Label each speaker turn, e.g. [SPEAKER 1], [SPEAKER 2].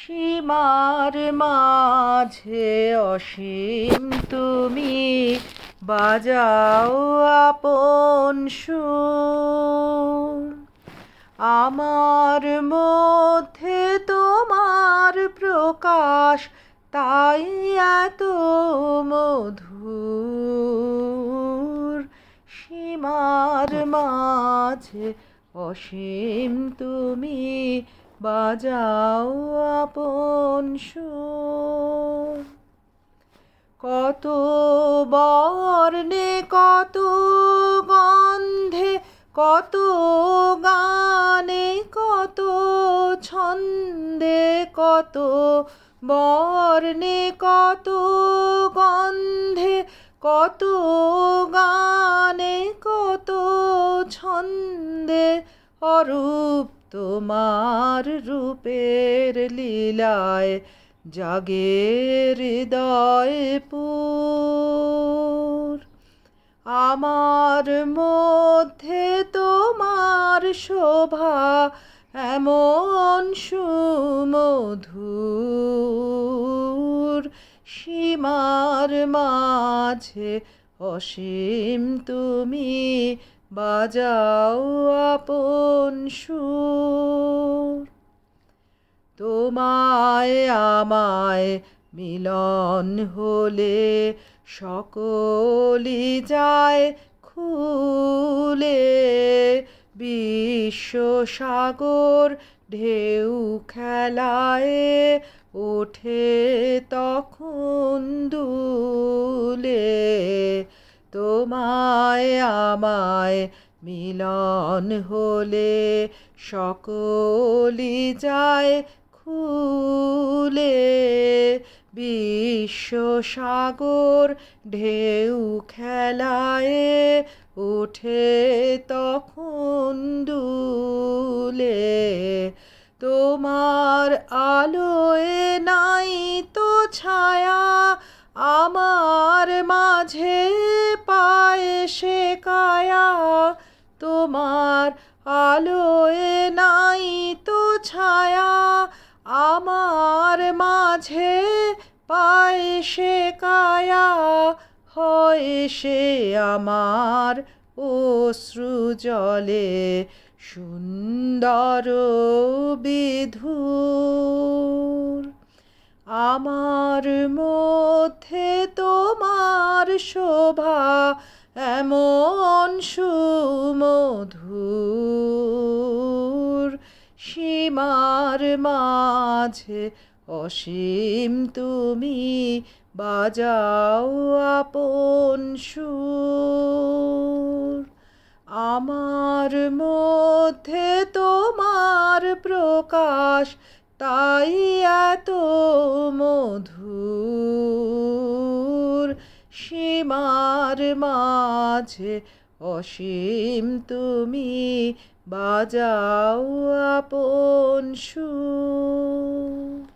[SPEAKER 1] সীমার মাঝে অসীম তুমি বাজাও আপন সুর। আমার মধ্যে তোমার প্রকাশ, তাই এত মধুর। সীমার মাঝে অসীম তুমি বাজাও আপন সুর। কত বর্ণে কত গন্ধে কত গানে কত ছন্দে, কত বর্ণে কত গন্ধে কত গানে কত ছন্দে, অরূপ তোমার রূপের লীলায় জাগে হৃদয় পুর। আমার মধ্যে তোমার শোভা এমন সুমধুর। সীমার মাঝে অসীম তুমি বাজাও আপন সুর। তোমায় আমায় মিলন হলে সকলই যায় খুলে। বিশ্বসাগর ঢেউ খেলায় ওঠে তখন দুলে। তোমায় আমায় মিলন হলে সকলই যায় খুলে। বিশ্বসাগর ঢেউ খেলায় ওঠে তখন দুলে। তোমার আলোয় নাই তো ছায়া, আমার মাঝে পায় সে কায়া। তোমার আলোয় নাই তো ছায়া, আমার মাঝে পায় সে কায়া। হয় সে আমার অশ্রু জলে সুন্দর বিধুর। আমার মধ্যে তোমার শোভা এমন সুমধুর। সীমার মাঝে অসীম তুমি বাজাও আপন সুর। আমার মধ্যে তোমার প্রকাশ, তাই এত মধুর। সীমার মাঝে অসীম তুমি বাজাও আপন সুর।